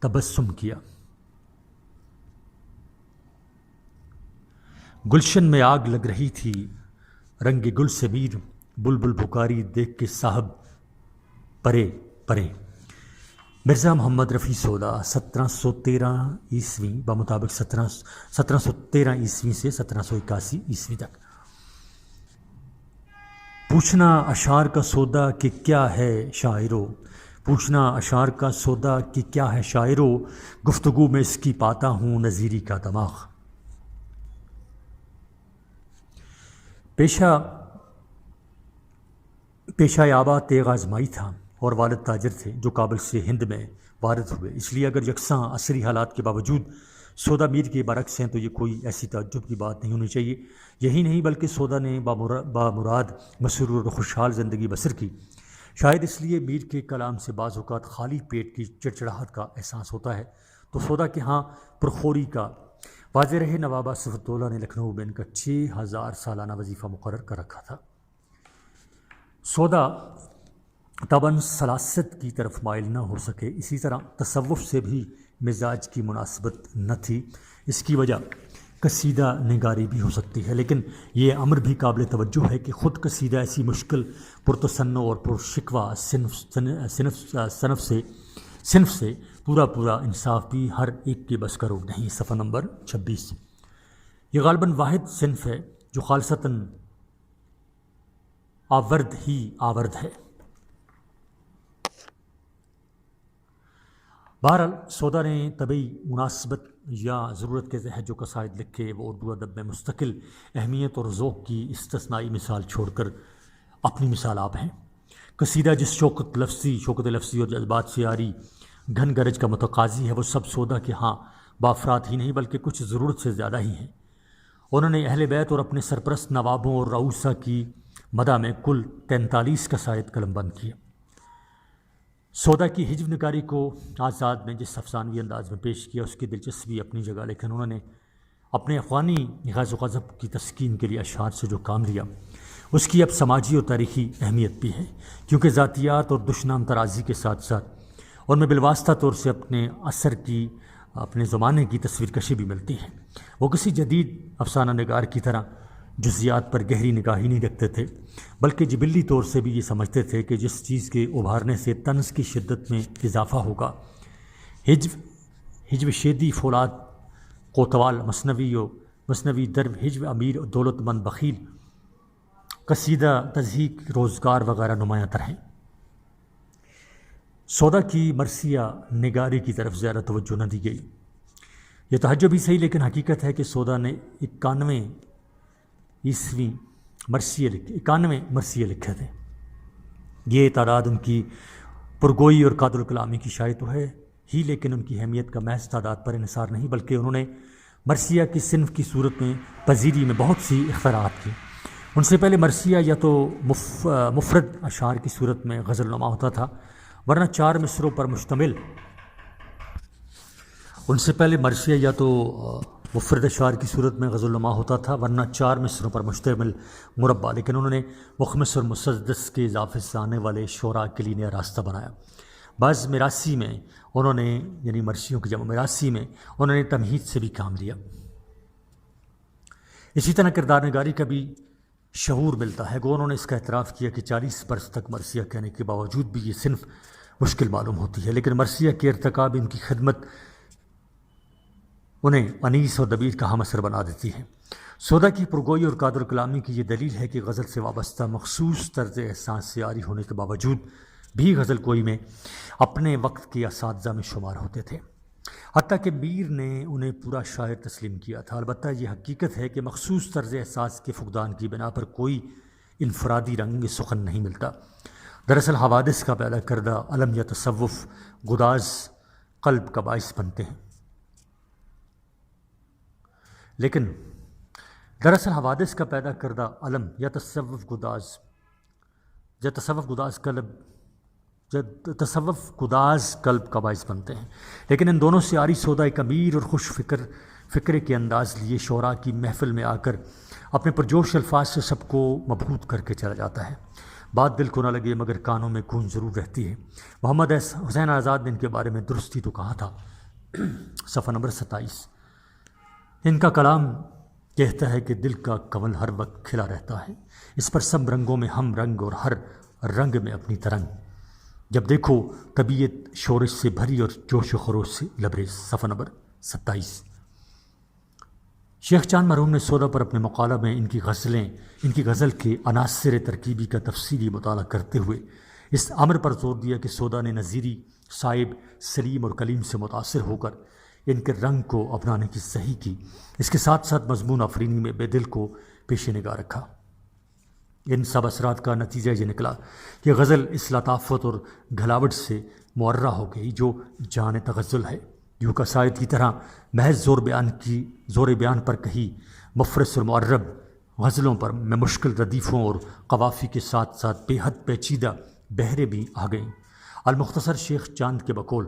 تبسم کیا۔ گلشن میں آگ لگ رہی تھی رنگ گل سے میر، بلبل پکاری دیکھ کے صاحب پرے پرے۔ مرزا محمد رفیع سودا 1713 عیسوی بمطابق 1713 عیسوی سے 1781 عیسوی تک۔ پوچھنا اشعار کا سودا کہ کیا ہے شاعرو، پوچھنا اشعار کا سودا کہ کیا ہے شاعرو، گفتگو میں اس کی پاتا ہوں نظیری کا دماغ۔ پیشہ یابہ تیغ آزمائی تھا اور والد تاجر تھے جو کابل سے ہند میں وارد ہوئے، اس لیے اگر یکساں عصری حالات کے باوجود سودا میر کے برعکس ہیں تو یہ کوئی ایسی تعجب کی بات نہیں ہونی چاہیے۔ یہی نہیں بلکہ سودا نے بامراد مسرور اور خوشحال زندگی بسر کی، شاید اس لیے میر کے کلام سے بعض اوقات خالی پیٹ کی چڑچڑاہٹ کا احساس ہوتا ہے تو سودا کے ہاں پرخوری کا واضح رہے۔ نواب آصف الدولہ نے لکھنؤ میں ان کا 6000 سالانہ وظیفہ مقرر کر رکھا تھا۔ سودا طبعاً سلاست کی طرف مائل نہ ہو سکے، اسی طرح تصوف سے بھی مزاج کی مناسبت نہ تھی، اس کی وجہ قصیدہ نگاری بھی ہو سکتی ہے، لیکن یہ امر بھی قابل توجہ ہے کہ خود قصیدہ ایسی مشکل پرتصنع اور پرشکوہ صنف سے پورا انصاف بھی ہر ایک کے بس کا روگ نہیں۔ صفحہ نمبر 26۔ یہ غالباً واحد صنف ہے جو خالصتاً آورد ہے۔ بہرحال سودا نے طبعی مناسبت یا ضرورت کے تحت جو قصائد لکھے وہ اردو ادب میں مستقل اہمیت اور ذوق کی استثنائی مثال چھوڑ کر اپنی مثال آپ ہیں۔ قصیدہ جس شوکت لفظی اور جذبات سے آری گھن گرج کا متقاضی ہے وہ سب سودا کے ہاں بافرات ہی نہیں بلکہ کچھ ضرورت سے زیادہ ہی ہیں۔ انہوں نے اہل بیت اور اپنے سرپرست نوابوں اور رؤسا کی مدح میں کل 43 قصائد قلم بند کیے۔ سودا کی ہجو نگاری کو آزاد نے جس افسانوی انداز میں پیش کیا اس کی دلچسپی اپنی جگہ، لیکن انہوں نے اپنے افغانی غیظ و غضب کی تسکین کے لیے اشعار سے جو کام لیا اس کی اب سماجی اور تاریخی اہمیت بھی ہے، کیونکہ ذاتیات اور دشنام ترازی کے ساتھ ساتھ ان میں بالواسطہ طور سے اپنے اثر کی، اپنے زمانے کی تصویر کشی بھی ملتی ہے۔ وہ کسی جدید افسانہ نگار کی طرح جزیات پر گہری نگاہی نہیں رکھتے تھے، بلکہ جبلی طور سے بھی یہ سمجھتے تھے کہ جس چیز کے ابھارنے سے طنز کی شدت میں اضافہ ہوگا، ہجو شیدی فولاد کوتوال مثنوی درب ہجو امیر دولت مند بخیل قصیدہ تضحیک روزگار وغیرہ نمایاں تر ہیں۔ سودا کی مرثیہ نگاری کی طرف زیادہ توجہ نہ دی گئی۔ یہ تعجب بھی صحیح، لیکن حقیقت ہے کہ سودا نے 91 مرثیے لکھے تھے۔ یہ تعداد ان کی پرگوئی اور قادر الکلامی کی شاید تو ہے ہی، لیکن ان کی اہمیت کا محض تعداد پر انحصار نہیں، بلکہ انہوں نے مرثیہ کی صنف کی صورت میں پذیری میں بہت سی اختراعات کی۔ ان سے پہلے مرثیہ یا تو مفرد اشعار کی صورت میں غزل نما ہوتا تھا ورنہ 4 مصروں پر مشتمل مربع، لیکن انہوں نے مخمص اور مسدس کے اضافے سے آنے والے شعراء کے لیے نیا راستہ بنایا۔ بعض میراثی میں انہوں نے، یعنی مرثیوں کی جمع میراثی میں انہوں نے تمہید سے بھی کام لیا۔ اسی طرح کردار نگاری کا بھی شعور ملتا ہے، گو انہوں نے اس کا اعتراف کیا کہ 40 برس تک مرثیہ کہنے کے باوجود بھی یہ صنف مشکل معلوم ہوتی ہے، لیکن مرثیہ کے ارتکاب ان کی خدمت انہیں انیس اور دبیر کا ہم اثر بنا دیتی ہے۔ سودا کی پرگوئی اور قادر کلامی کی یہ دلیل ہے کہ غزل سے وابستہ مخصوص طرز احساس سے عاری ہونے کے باوجود بھی غزل کوئی میں اپنے وقت کے اساتذہ میں شمار ہوتے تھے، حتیٰ کہ میر نے انہیں پورا شاعر تسلیم کیا تھا۔ البتہ یہ حقیقت ہے کہ مخصوص طرز احساس کے فقدان کی بنا پر کوئی انفرادی رنگ سخن نہیں ملتا۔ دراصل حوادث کا پیدا کردہ علم یا تصوف گداز قلب کا باعث بنتے ہیں، لیکن ان دونوں سے عاری سودا ایک امیر اور خوش فکرے کے انداز لیے شعراء کی محفل میں آ کر اپنے پرجوش الفاظ سے سب کو مبہوت کر کے چلا جاتا ہے۔ بات دل کو نہ لگے مگر کانوں میں گونج ضرور رہتی ہے۔ محمد حسین آزاد نے ان کے بارے میں درستی تو کہا تھا۔ صفحہ نمبر 27۔ ان کا کلام کہتا ہے کہ دل کا کنول ہر وقت کھلا رہتا ہے، اس پر سب رنگوں میں ہم رنگ اور ہر رنگ میں اپنی ترنگ۔ جب دیکھو طبیعت شورش سے بھری اور جوش و خروش سے لبریز۔ صفحہ نمبر 27۔ شیخ چاند مرحوم نے سودا پر اپنے مقالہ میں ان کی غزل کے عناصر ترکیبی کا تفصیلی مطالعہ کرتے ہوئے اس امر پر زور دیا کہ سودا نے نظیری، صائب، سلیم اور کلیم سے متاثر ہو کر ان کے رنگ کو اپنانے کی صحیح کی، اس کے ساتھ ساتھ مضمون آفرینی میں بے دل کو پیش نگاہ رکھا۔ ان سب اثرات کا نتیجہ یہ نکلا کہ غزل اس لطافت اور گھلاوٹ سے معرہ ہو گئی جو جان تغزل ہے۔ یوں قصائد کی طرح محض زور بیان پر کہی مفرس اور معرب غزلوں پر میں مشکل ردیفوں اور قوافی کے ساتھ ساتھ بے حد پیچیدہ بحریں بھی آ گئیں۔ المختصر شیخ چاند کے بقول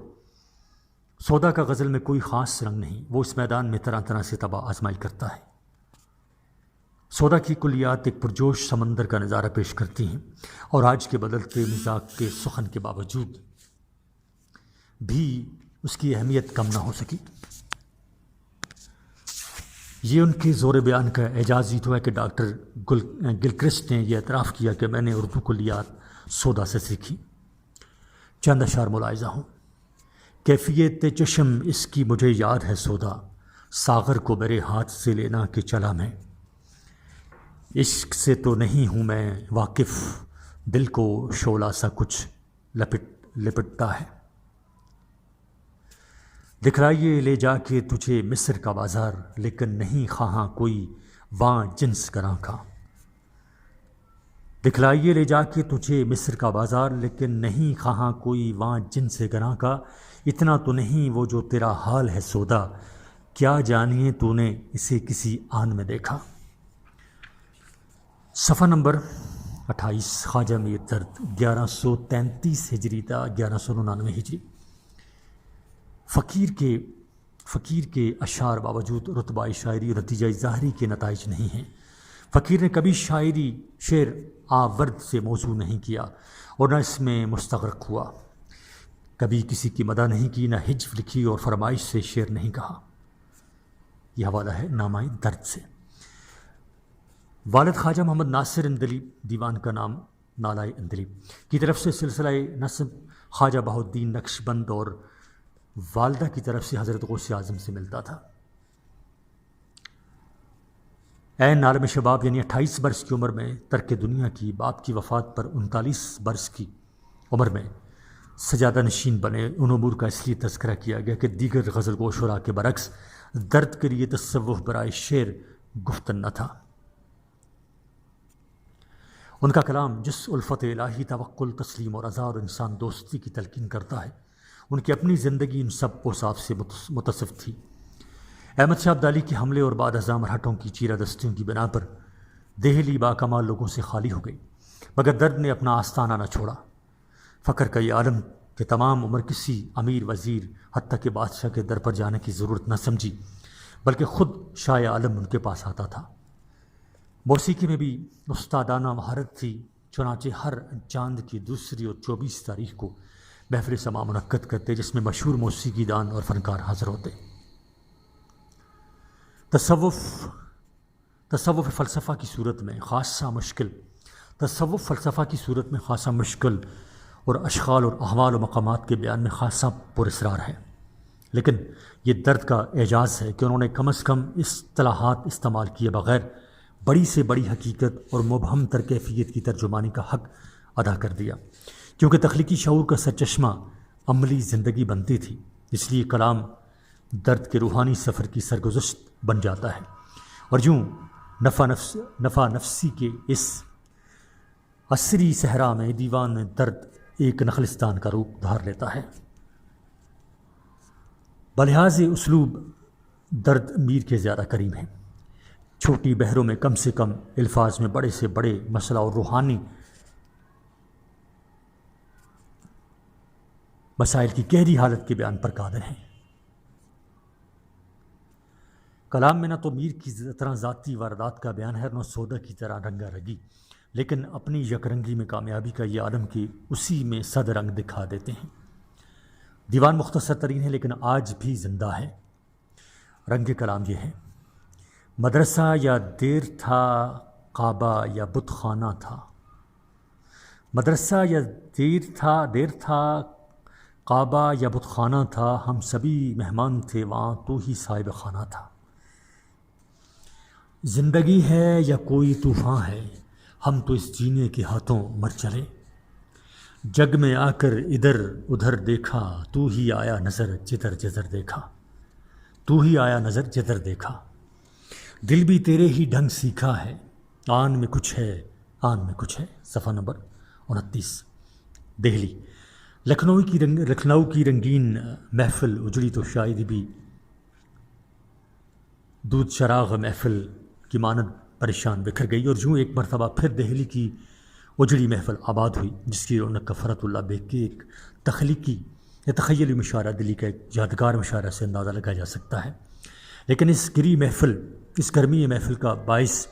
سودا کا غزل میں کوئی خاص رنگ نہیں، وہ اس میدان میں طرح طرح سے تباہ آزمائی کرتا ہے۔ سودا کی کلیات ایک پرجوش سمندر کا نظارہ پیش کرتی ہیں اور آج کے بدلتے مزاج کے سخن کے باوجود بھی اس کی اہمیت کم نہ ہو سکی۔ یہ ان کے زور بیان کا اعجاز ہی تو ہے کہ ڈاکٹر گلکرسٹ نے یہ اعتراف کیا کہ میں نے اردو کلیات سودا سے سیکھی۔ چند اشعار ملاحظہ ہوں۔ کیفیت چشم اس کی مجھے یاد ہے سودا، ساغر کو میرے ہاتھ سے لینا کہ چلا میں، عشق سے تو نہیں ہوں میں واقف، دل کو شعلہ سا کچھ لپٹتا ہے، دکھلائیے لے جا کے تجھے مصر کا بازار، لیکن نہیں خواہاں کوئی وہاں جنس گراں کا، دکھلائیے لے جا کے تجھے مصر کا بازار، لیکن نہیں خواہاں کوئی وہاں جنس گراں کا، اتنا تو نہیں وہ جو تیرا حال ہے سودا، کیا جانیے تو نے اسے کسی آن میں دیکھا۔ صفحہ نمبر 28۔ خواجہ میر درد 1133 ہجری تا 1199 ہجری۔ فقیر کے اشعار باوجود رتبہ شاعری اور نتیجہ ظاہری کے نتائج نہیں ہیں۔ فقیر نے کبھی شعر آورد سے موضوع نہیں کیا اور نہ اس میں مستغرق ہوا، کبھی کسی کی مدح نہیں کی، نہ ہجو لکھی اور فرمائش سے شعر نہیں کہا۔ یہ حوالہ ہے نامہ درد سے۔ والد خواجہ محمد ناصر اندلی، دیوان کا نام نالائے اندلی، کی طرف سے سلسلہ نسب خواجہ بہاؤالدین نقشبند اور والدہ کی طرف سے حضرت غوث اعظم سے ملتا تھا۔ عین عالم شباب یعنی 28 برس کی عمر میں ترک دنیا کی، باپ کی وفات پر 39 برس کی عمر میں سجادہ نشین بنے۔ ان امور کا اس لیے تذکرہ کیا گیا کہ دیگر غزل گو شعراء کے برعکس درد کے لیے تصوف برائے شعر گفتن نہ تھا۔ ان کا کلام جس الفت الہی، توکل، تسلیم اور رضا اور انسان دوستی کی تلقین کرتا ہے، ان کی اپنی زندگی ان سب اوصاف سے متصف تھی۔ احمد شاہ ابدالی کے حملے اور بعد ازاں مرہٹوں کی چیرہ دستیوں کی بنا پر دہلی باکمال لوگوں سے خالی ہو گئی، مگر درد نے اپنا آستانہ نہ چھوڑا۔ فخر کا یہ عالم کہ تمام عمر کسی امیر، وزیر، حتیٰ کہ بادشاہ کے در پر جانے کی ضرورت نہ سمجھی، بلکہ خود شاہ عالم ان کے پاس آتا تھا۔ موسیقی میں بھی استادانہ مہارت تھی، چنانچہ ہر چاند کی دوسری اور 24 تاریخ کو محفل سماع منعقد کرتے جس میں مشہور موسیقی دان اور فنکار حاضر ہوتے۔ تصوف فلسفہ کی صورت میں خاصا مشکل اور اشغال اور احوال و مقامات کے بیان میں خاصا پراسرار ہے، لیکن یہ درد کا اعجاز ہے کہ انہوں نے کم از کم اصطلاحات استعمال کیے بغیر بڑی سے بڑی حقیقت اور مبہم تر کیفیت کی ترجمانی کا حق ادا کر دیا، کیونکہ تخلیقی شعور کا سرچشمہ عملی زندگی بنتی تھی، اس لیے کلام درد کے روحانی سفر کی سرگزشت بن جاتا ہے، اور یوں نفع نفسی کے اس عصری صحرا میں دیوان درد ایک نخلستان کا روپ دھار لیتا ہے۔ بلحاظ اسلوب درد میر کے زیادہ کریم ہیں، چھوٹی بحروں میں کم سے کم الفاظ میں بڑے سے بڑے مسئلہ اور روحانی مسائل کی گہری حالت کے بیان پر قادر ہیں۔ کلام میں نہ تو میر کی طرح ذاتی واردات کا بیان ہے، نہ سودا کی طرح رنگا رنگی، لیکن اپنی یک رنگی میں کامیابی کا یہ عالم کی اسی میں صد رنگ دکھا دیتے ہیں۔ دیوان مختصر ترین ہے لیکن آج بھی زندہ ہے۔ رنگ کلام یہ ہے: مدرسہ یا دیر تھا، کعبہ یا بت خانہ تھا، مدرسہ یا دیر تھا، کعبہ یا بت خانہ تھا، ہم سبھی مہمان تھے وہاں، تو ہی صاحب خانہ تھا۔ زندگی ہے یا کوئی طوفان ہے، ہم تو اس جینے کے ہاتھوں مر چلے۔ جگ میں آ کر ادھر ادھر دیکھا، تو ہی آیا نظر جدھر جدھر دیکھا، تو ہی آیا نظر جدھر دیکھا۔ دل بھی تیرے ہی ڈھنگ سیکھا ہے، آن میں کچھ ہے، آن میں کچھ ہے۔ صفحہ نمبر 29۔ دہلی۔ لکھنؤ کی رنگین محفل اجڑی تو شاید بھی دودھ چراغ محفل کی مانند پریشان بکھر گئی، اور یوں ایک مرتبہ پھر دہلی کی اجڑی محفل آباد ہوئی، جس کی رونق کا فرت اللہ بیگ کے ایک تخلیقی یا تخیلی مشاعرہ دلی کا ایک یادگار مشاعرہ سے اندازہ لگایا جا سکتا ہے۔ لیکن اس گرمی محفل کا باعث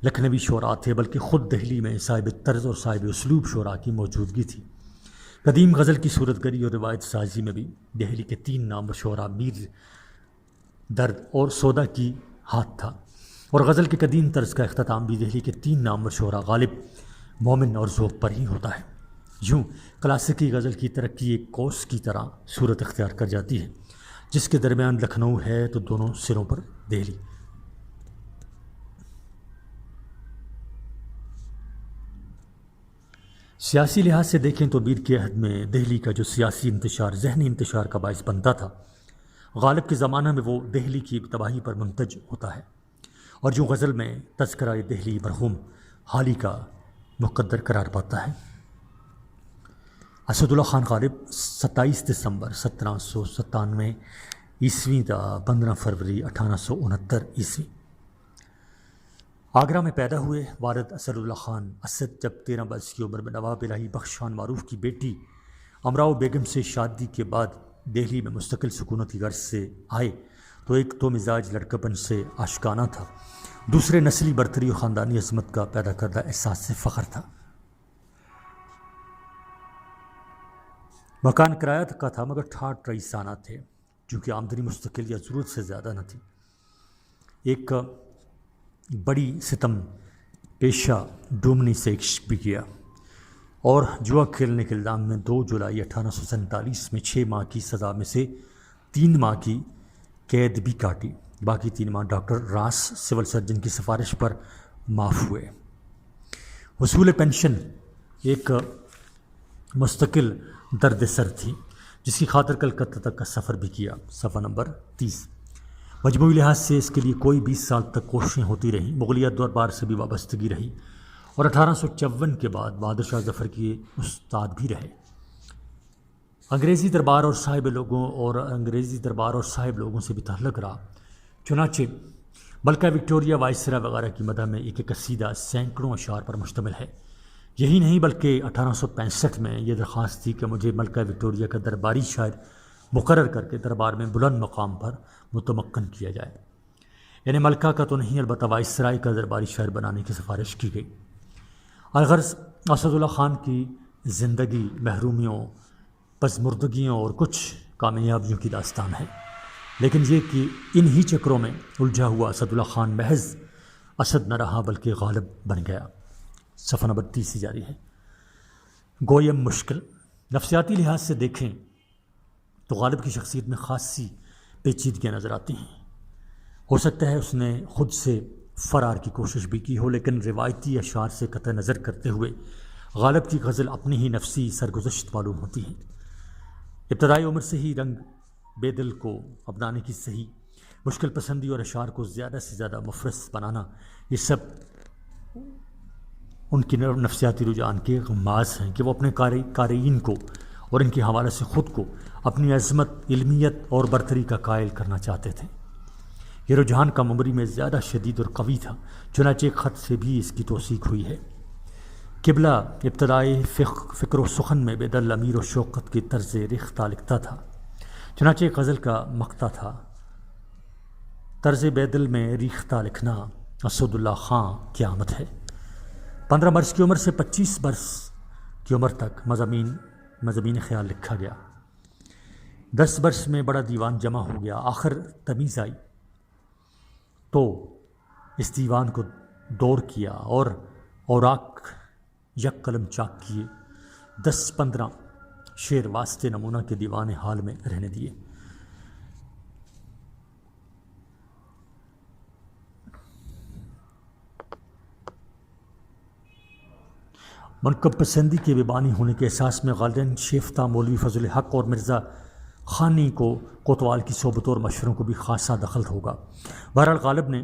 لکھنوی شعراء تھے، بلکہ خود دہلی میں صاحب طرز اور صاحب اسلوب شعراء کی موجودگی تھی۔ قدیم غزل کی صورت گری اور روایت سازی میں بھی دہلی کے 3 نامور شعراء میر درد اور سودا کی ہاتھ تھا، اور غزل کے قدیم طرز کا اختتام بھی دہلی کے 3 نامور شعراء غالب، مومن اور ذوق پر ہی ہوتا ہے۔ یوں کلاسیکی غزل کی ترقی ایک کوس کی طرح صورت اختیار کر جاتی ہے، جس کے درمیان لکھنؤ ہے تو دونوں سروں پر دہلی۔ سیاسی لحاظ سے دیکھیں تو میر کے عہد میں دہلی کا جو سیاسی انتشار ذہنی انتشار کا باعث بنتا تھا، غالب کے زمانہ میں وہ دہلی کی تباہی پر منتج ہوتا ہے، اور جو غزل میں تذکرہ دہلی مرحوم حالی کا مقدر قرار پاتا ہے۔ اسد اللہ خان غالب 27 دسمبر 1797 عیسوی تا 15 فروری 1869 آگرہ میں پیدا ہوئے۔ والد اسد اللہ خان اسد جب 13 برس کی عمر میں نواب الہی بخش خان معروف کی بیٹی امراؤ بیگم سے شادی کے بعد دہلی میں مستقل سکونت کی غرض سے آئے تو ایک تو مزاج لڑکپن سے آشکانہ تھا، دوسرے نسلی برتری اور خاندانی عظمت کا پیدا کردہ احساس سے فخر تھا۔ مکان کرایہ کا تھا مگر ٹھاٹھ رئیسانہ تھے، چونکہ آمدنی مستقل یا ضرورت سے زیادہ نہ تھی۔ ایک بڑی ستم پیشہ ڈومنی سے عشق بھی کیا، اور جوا کھیلنے کے الزام میں 2 جولائی 1847 میں 6 ماہ کی سزا میں سے 3 ماہ کی قید بھی کاٹی، باقی 3 ماہ ڈاکٹر راس سول سرجن کی سفارش پر معاف ہوئے۔ حصول پینشن ایک مستقل درد سر تھی، جس کی خاطر کلکتہ تک کا سفر بھی کیا۔ صفحہ نمبر 30۔ مجموعی لحاظ سے اس کے لیے کوئی 20 سال تک کوششیں ہوتی رہیں، مغلیہ دربار سے بھی وابستگی رہی، اور 1854 کے بعد بہادر شاہ ظفر کے استاد بھی رہے۔ انگریزی دربار اور صاحب لوگوں سے بھی تعلق رہا، چنانچہ ملکہ وکٹوریہ وائسرا وغیرہ کی مدح میں ایک قصیدہ سینکڑوں اشعار پر مشتمل ہے۔ یہی نہیں بلکہ 1865 میں یہ درخواست تھی کہ مجھے ملکہ وکٹوریہ کا درباری شاعر مقرر کر کے دربار میں بلند مقام پر متمکن کیا جائے، یعنی ملکہ کا تو نہیں البتہ وائسرائے کا درباری شاعر بنانے کی سفارش کی گئی۔ الغرض اسد اللہ خان کی زندگی محرومیوں، پسماردگیوں اور کچھ کامیابیوں کی داستان ہے، لیکن یہ کہ انہی چکروں میں الجھا ہوا اسد اللہ خان محض اسد نہ رہا بلکہ غالب بن گیا۔ صفحہ نمبر 30 سے جاری ہے۔ گویم مشکل۔ نفسیاتی لحاظ سے دیکھیں تو غالب کی شخصیت میں خاصی پیچیدگیاں نظر آتی ہیں۔ ہو سکتا ہے اس نے خود سے فرار کی کوشش بھی کی ہو، لیکن روایتی اشعار سے قطع نظر کرتے ہوئے غالب کی غزل اپنی ہی نفسی سرگزشت معلوم ہوتی ہیں۔ ابتدائی عمر سے ہی رنگ بے دل کو اپنانے کی صحیح مشکل پسندی اور اشعار کو زیادہ سے زیادہ مفرس بنانا، یہ سب ان کی نفسیاتی رجحان کے غماز ہیں کہ وہ اپنے قارئین کو اور ان کے حوالے سے خود کو اپنی عظمت، علمیت اور برتری کا قائل کرنا چاہتے تھے۔ یہ رجحان کم عمری میں زیادہ شدید اور قوی تھا، چنانچہ ایک خط سے بھی اس کی توثیق ہوئی ہے۔ قبلہ ابتدائی فکر و سخن میں بیدل امیر و شوکت کی طرز ریختہ لکھتا تھا، چنانچہ ایک غزل کا مقطع تھا: طرز بیدل میں ریختہ لکھنا اسد اللہ خان کی آمد ہے۔ 15 برس کی عمر سے 25 برس کی عمر تک مضامین خیال لکھا گیا۔ 10 برس میں بڑا دیوان جمع ہو گیا۔ آخر تمیز آئی تو اس دیوان کو دور کیا اور اوراق یک قلم چاک کیے، 10-15 شعر واسطے نمونہ کے دیوان حال میں رہنے دیے۔ منقب پسندی کے بانی ہونے کے احساس میں غالباً شیفتہ مولوی فضل حق اور مرزا خانی کو کوتوال کی صحبتوں اور مشوروں کو بھی خاصا دخل ہوگا۔ بہرحال غالب نے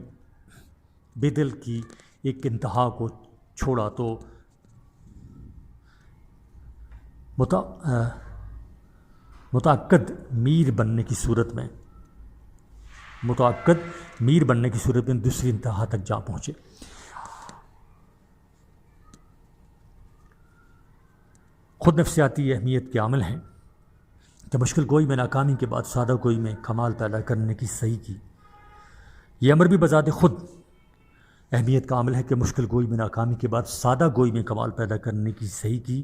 بے دل کی ایک انتہا کو چھوڑا تو متعقد میر بننے کی صورت میں دوسری انتہا تک جا پہنچے۔ خود نفسیاتی اہمیت کے عامل ہیں کہ مشکل گوئی میں ناکامی کے بعد سادہ گوئی میں کمال پیدا کرنے کی صحیح کی۔ یہ امر بھی بذات خود اہمیت کا عامل ہے کہ مشکل گوئی میں ناکامی کے بعد سادہ گوئی میں کمال پیدا کرنے کی صحیح کی،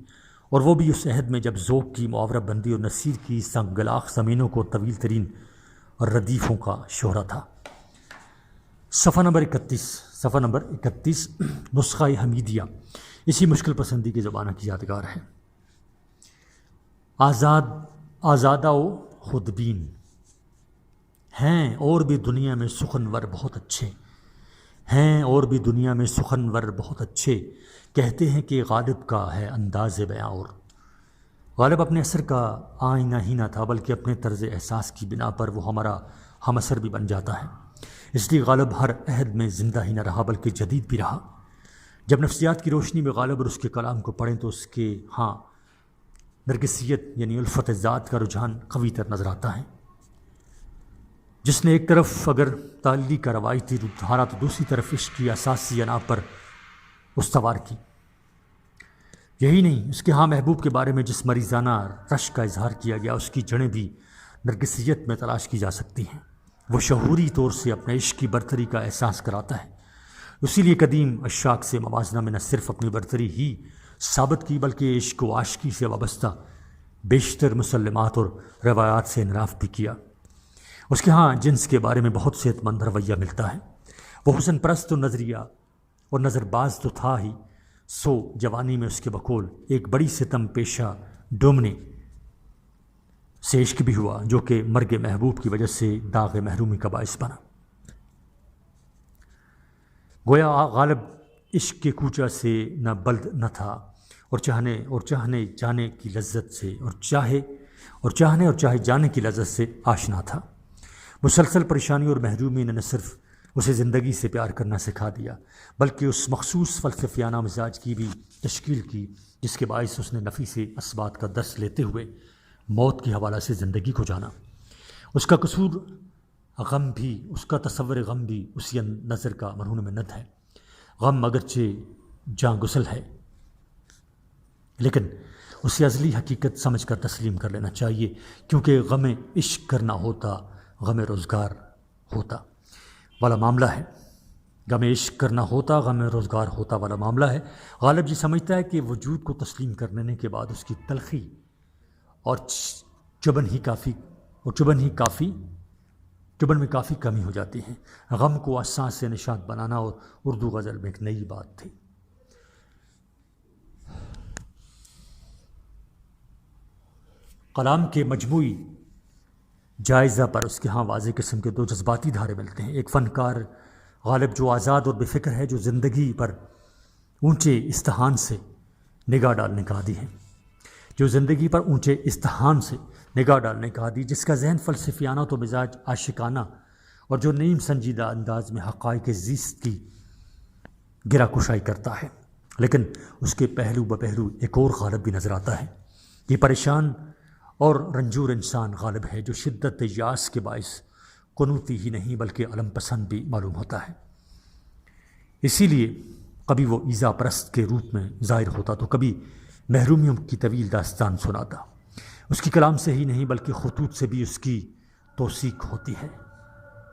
اور وہ بھی اس عہد میں جب ذوق کی معاورہ بندی اور نصیر کی سنگلاخ زمینوں کو طویل ترین ردیفوں کا شہرہ تھا۔ صفحہ نمبر 31 نسخہ حمیدیہ اسی مشکل پسندی کے زمانہ کی یادگار ہے۔ آزادہ و خودبین ہیں اور بھی دنیا میں سخنور بہت اچھے کہتے ہیں کہ غالب کا ہے انداز بیاں، اور غالب اپنے اثر کا آئینہ ہی نہ تھا بلکہ اپنے طرز احساس کی بنا پر وہ ہمارا ہم اثر بھی بن جاتا ہے۔ اس لیے غالب ہر عہد میں زندہ ہی نہ رہا بلکہ جدید بھی رہا۔ جب نفسیات کی روشنی میں غالب اور اس کے کلام کو پڑھیں تو اس کے ہاں نرگسیت یعنی الفت ذات کا رجحان قوی تر نظر آتا ہے، جس نے ایک طرف اگر تعلی کا روایتی روپ دھارا تو دوسری طرف عشق کی اساسی انا پر استوار کی۔ یہی نہیں، اس کے ہاں محبوب کے بارے میں جس مریضانہ رشک کا اظہار کیا گیا اس کی جڑیں بھی نرگسیت میں تلاش کی جا سکتی ہیں۔ وہ شعوری طور سے اپنے عشق کی برتری کا احساس کراتا ہے، اسی لیے قدیم عشاق سے موازنہ میں نہ صرف اپنی برتری ہی ثابت کی بلکہ عشق و عاشقی سے وابستہ بیشتر مسلمات اور روایات سے انحراف بھی کیا۔ اس کے ہاں جنس کے بارے میں بہت صحت مند رویہ ملتا ہے۔ وہ حسن پرست و نظریہ اور نظر باز تو تھا ہی، سو جوانی میں اس کے بقول ایک بڑی ستم پیشہ ڈومنے سے عشق بھی ہوا جو کہ مرگ محبوب کی وجہ سے داغ محرومی کا باعث بنا۔ گویا غالب عشق کے کوچہ سے نہ بلد نہ تھا، اور چاہنے جانے کی لذت سے اور چاہے جانے کی لذت سے آشنا تھا۔ مسلسل پریشانی اور محرومی نے نہ صرف اسے زندگی سے پیار کرنا سکھا دیا بلکہ اس مخصوص فلسفیانہ مزاج کی بھی تشکیل کی جس کے باعث اس نے نفی سے اسبات کا دس لیتے ہوئے موت کے حوالہ سے زندگی کو جانا۔ اس کا قصور غم بھی، اس کا تصور غم بھی اسی نظر کا مرہون منت ہے۔ غم اگرچہ جاں گسل ہے لیکن اسے ازلی حقیقت سمجھ کر تسلیم کر لینا چاہیے، کیونکہ غم عشق کرنا ہوتا غم روزگار ہوتا والا معاملہ ہے۔ غم عشق کرنا ہوتا غم روزگار ہوتا والا معاملہ ہے۔ غالب یہ سمجھتا ہے کہ وجود کو تسلیم کر لینے کے بعد اس کی تلخی اور چبن میں کافی کمی ہو جاتی ہے۔ غم کو اساس سے نشاد بنانا اور اردو غزل میں ایک نئی بات تھی۔ کلام کے مجموعی جائزہ پر اس کے ہاں واضح قسم کے دو جذباتی دھارے ملتے ہیں۔ ایک فنکار غالب جو آزاد اور بے فکر ہے، جو زندگی پر اونچے استحان سے نگاہ ڈالنے کا عادی ہے، جس کا ذہن فلسفیانہ تو مزاج عاشقانہ اور جو نیم سنجیدہ انداز میں حقائق زیست کی گرہ کشائی کرتا ہے، لیکن اس کے پہلو بپہلو ایک اور غالب بھی نظر آتا ہے۔ یہ پریشان اور رنجور انسان غالب ہے جو شدت یاس کے باعث قنوتی ہی نہیں بلکہ علم پسند بھی معلوم ہوتا ہے۔ اسی لیے کبھی وہ ایذا پرست کے روپ میں ظاہر ہوتا تو کبھی محرومیوں کی طویل داستان سناتا۔ اس کی کلام سے ہی نہیں بلکہ خطوط سے بھی اس کی توثیق ہوتی ہے۔